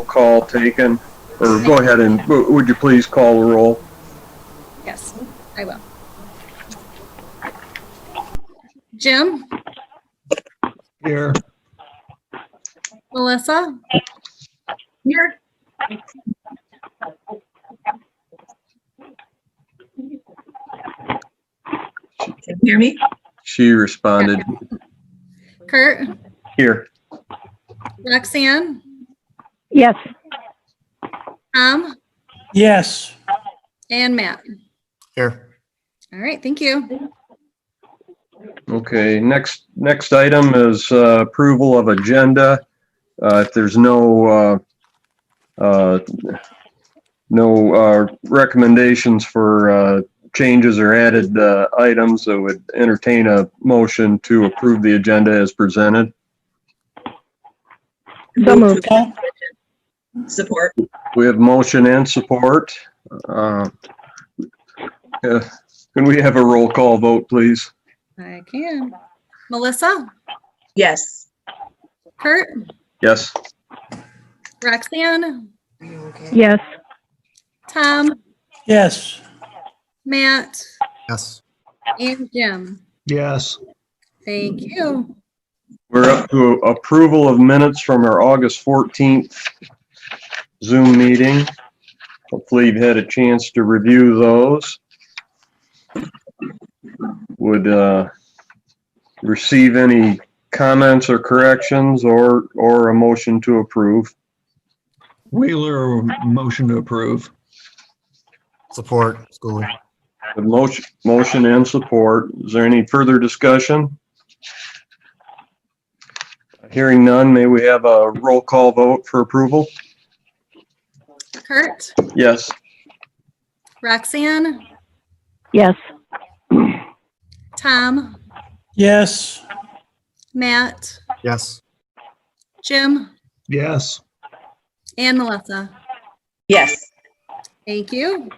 call taken, or go ahead and would you please call the roll? Yes, I will. Jim? Here. Melissa? Here. Can you hear me? She responded. Kurt? Here. Roxanne? Yes. Tom? Yes. And Matt? Here. All right, thank you. Okay, next item is approval of agenda. If there's no recommendations for changes or added items, I would entertain a motion to approve the agenda as presented. So moved. Support. We have motion and support. Can we have a roll call vote, please? I can. Melissa? Yes. Kurt? Yes. Roxanne? Yes. Tom? Yes. Matt? Yes. And Jim? Yes. Thank you. We're up to approval of minutes from our August 14th Zoom meeting. Hopefully you've had a chance to review those. Would receive any comments or corrections or a motion to approve. Wheeler, motion to approve. Support. Schooling. The motion and support. Is there any further discussion? Hearing none, may we have a roll call vote for approval? Kurt? Yes. Roxanne? Yes. Tom? Yes. Matt? Yes. Jim? Yes. And Melissa? Yes. Thank you.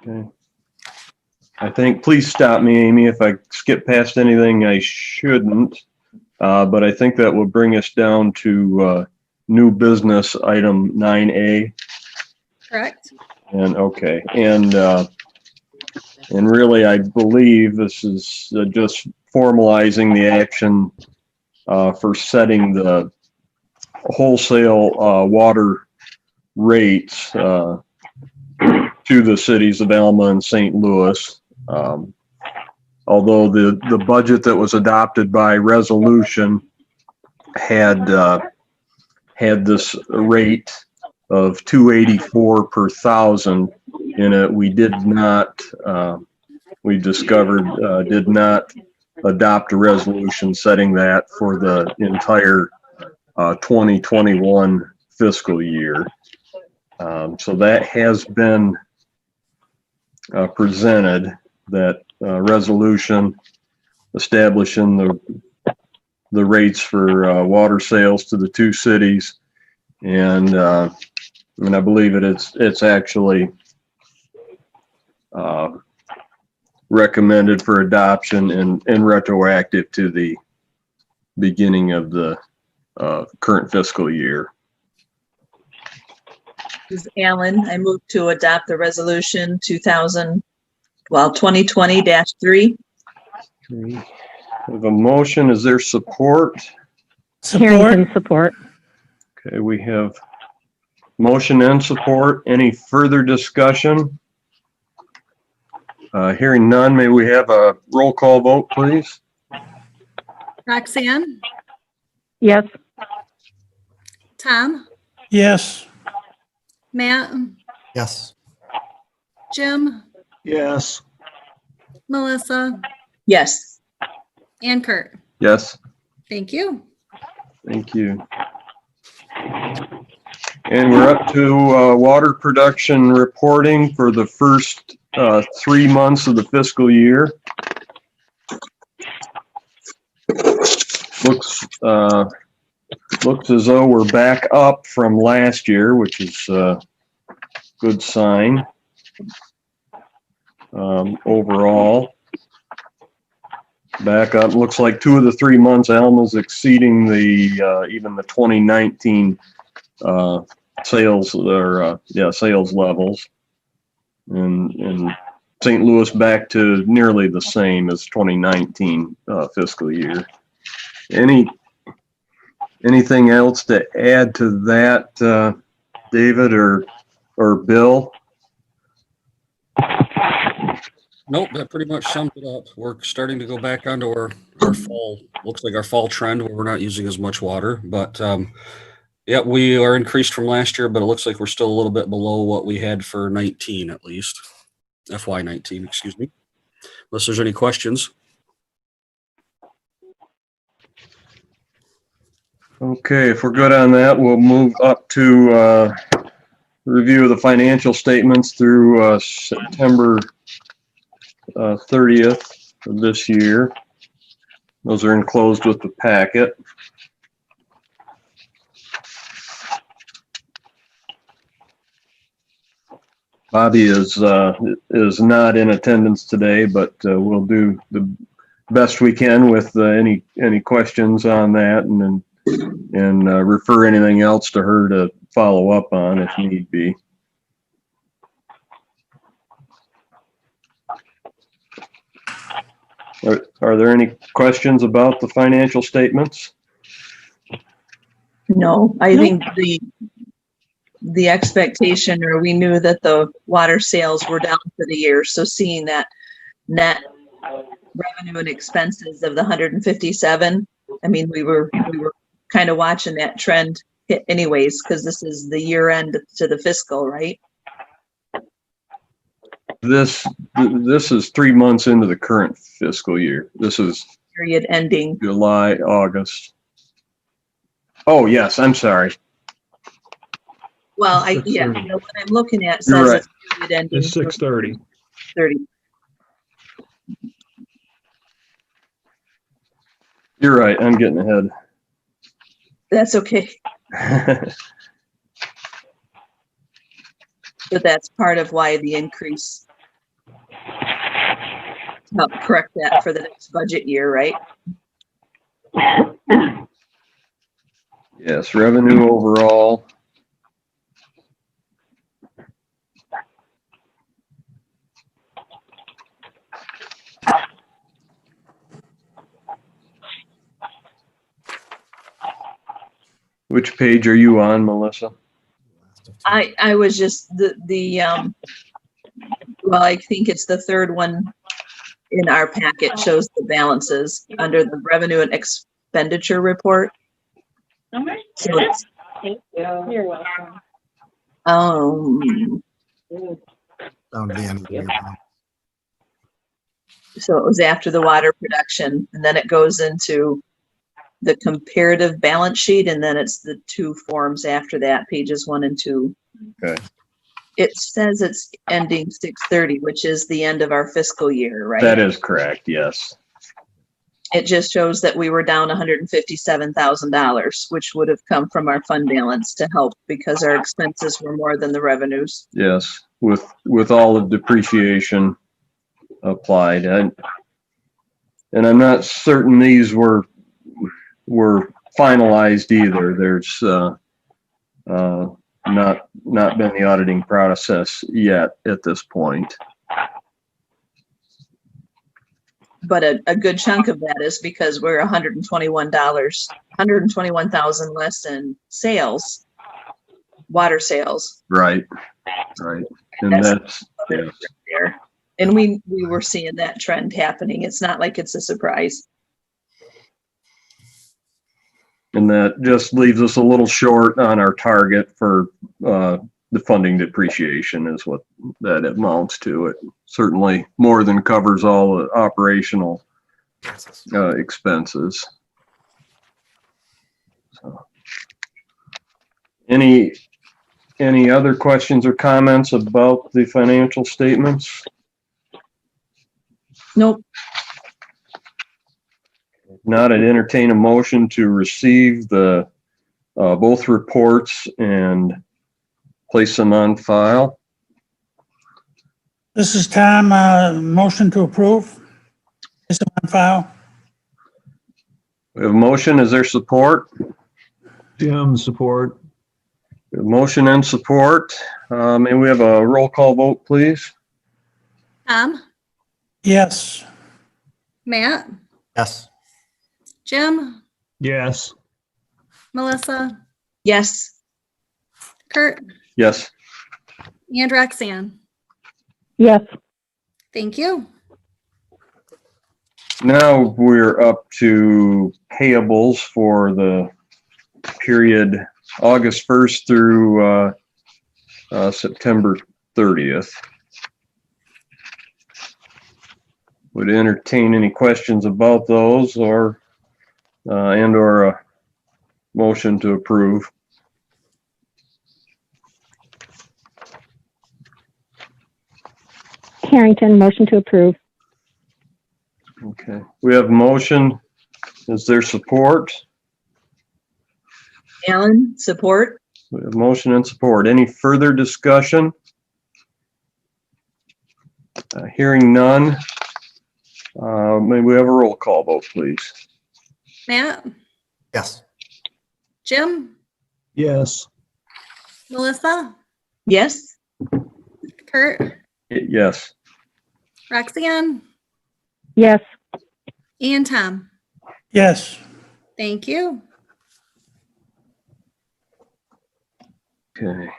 Okay. I think, please stop me, Amy, if I skip past anything I shouldn't. But I think that will bring us down to new business item 9A. Correct. And okay, and really, I believe this is just formalizing the action for setting the wholesale water rates to the cities of Alma and St. Louis. Although the budget that was adopted by resolution had this rate of $284 per thousand in it, we did not adopt a resolution setting that for the entire 2021 fiscal year. So that has been presented, that resolution establishing the rates for water sales to the two cities, and I believe it's actually recommended for adoption and retroactive to the beginning of the current fiscal year. This is Alan. I move to adopt the resolution 2020-3. We have a motion. Is there support? Support. Harrington support. Okay, we have motion and support. Any further discussion? Hearing none, may we have a roll call vote, please? Roxanne? Yes. Tom? Yes. Matt? Yes. Jim? Yes. Melissa? Yes. And Kurt? Yes. Thank you. Thank you. And we're up to water production reporting for the first 3 months of the fiscal year. Looks as though we're back up from last year, which is a good sign overall. Back up. Looks like 2 of the 3 months Alma's exceeding the even the 2019 sales or, sales levels. And St. Louis back to nearly the same as 2019 fiscal year. Anything else to add to that, David or Bill? Nope, that pretty much sums it up. We're starting to go back onto our fall, looks like our fall trend where we're not using as much water. But yeah, we are increased from last year, but it looks like we're still a little bit below what we had for 19 at least. FY19, excuse me. Unless there's any questions. Okay, if we're good on that, we'll move up to review of the financial statements through September 30th of this year. Those are enclosed with the packet. Bobby is not in attendance today, but we'll do the best we can with any questions on that, and refer anything else to her to follow up on if need be. Are there any questions about the financial statements? No, I think the expectation, or we knew that the water sales were down for the year. So seeing that net revenue and expenses of the 157, I mean, we were kind of watching that trend hit anyways, because this is the year end to the fiscal, right? This is 3 months into the current fiscal year. This is Period ending. July, August. Oh, yes, I'm sorry. Well, what I'm looking at You're says right. it's period ending. It's 6:30. 30. You're right. I'm getting ahead. That's okay. But that's part of why the increase. To help correct that for the next budget year, right? Yes, revenue overall. Which page are you on, Melissa? I was just well, I think it's the third one in our packet shows the balances under the revenue and expenditure report. So it's, Thank you. You're welcome. Down to the end of the year. so it was after the water production, and then it goes into the comparative balance sheet, and then it's the two forms after that, pages 1 and 2. Okay. It says it's ending 6/30, which is the end of our fiscal year, right? That is correct, yes. It just shows that we were down $157,000, which would have come from our fund balance to help because our expenses were more than the revenues. Yes, with all the depreciation applied. And I'm not certain these were finalized either. There's not been the auditing process yet at this point. But a good chunk of that is because we're $121,000 less in sales, water sales. Right. And that's, yes. There. And we were seeing that trend happening. It's not like it's a surprise. And that just leaves us a little short on our target for the funding depreciation is what that amounts to. It certainly more than covers all the operational expenses. So, any other questions or comments about the financial statements? Nope. Not, I'd entertain a motion to receive the both reports and place them on file. This is Tom, motion to approve. Is it on file? We have a motion. Is there support? Jim, support. Motion and support. May we have a roll call vote, please? Tom, Yes. Matt, Yes. Jim, Yes. Melissa, Yes. Kurt, Yes. and Roxanne. Yes. Thank you. Now we're up to payables for the period August 1st through September 30th. Would entertain any questions about those or a motion to approve. Harrington, motion to approve. Okay, we have a motion. Is there support? Allen, support. We have motion and support. Any further discussion? Hearing none. May we have a roll call vote, please? Matt, Yes. Jim, Yes. Melissa, Yes. Kurt, Yes. Roxanne, Yes. and Tom. Yes. Thank you. Okay.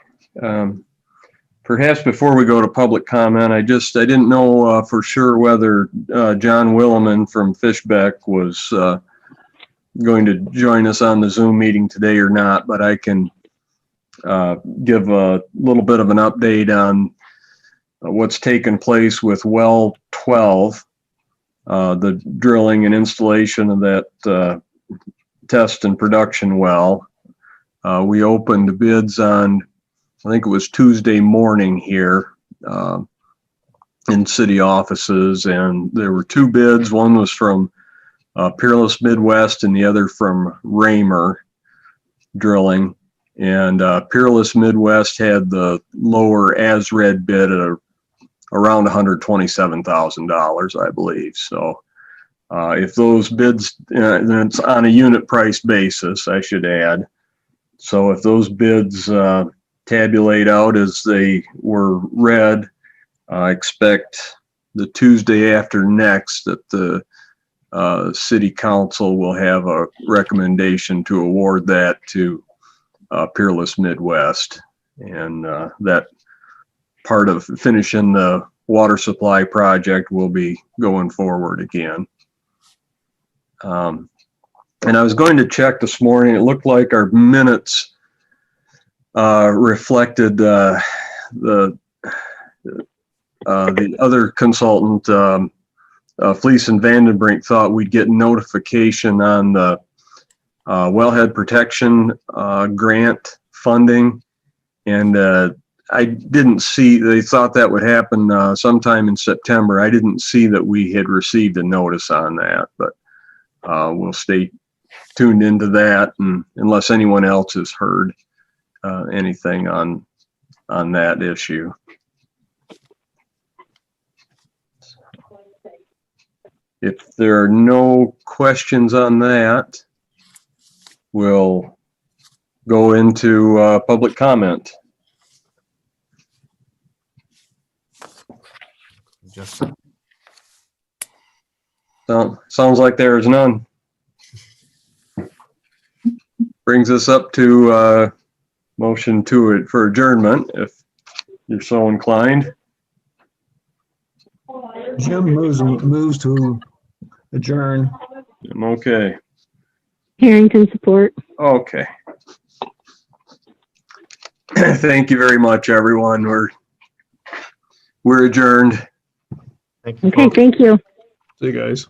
Perhaps before we go to public comment, I didn't know for sure whether John Williman from Fishbeck was going to join us on the Zoom meeting today or not, but I can give a little bit of an update on what's taken place with well 12, the drilling and installation of that test and production well. We opened bids on, I think it was Tuesday morning here in city offices, and there were two bids. One was from Peerless Midwest and the other from Raymer Drilling. And Peerless Midwest had the lower as-read bid at around $127,000, I believe. So if those bids, and it's on a unit price basis, I should add. So if those bids tabulate out as they were read, I expect the Tuesday after next that the city council will have a recommendation to award that to Peerless Midwest. And that part of finishing the water supply project will be going forward again. And I was going to check this morning. It looked like our minutes reflected the other consultant, Fleece and Vandenbrink, thought we'd get notification on the wellhead protection grant funding. And I didn't see, they thought that would happen sometime in September. I didn't see that we had received a notice on that, but we'll stay tuned into that, and unless anyone else has heard anything on that issue. If there are no questions on that, we'll go into public comment. Just Sounds like there is none. Brings us up to motion for adjournment, if you're so inclined. Jim moves to adjourn. I'm okay. Harrington, support. Okay. Thank you very much, everyone. We're adjourned. thank you. Okay, thank you. See you guys.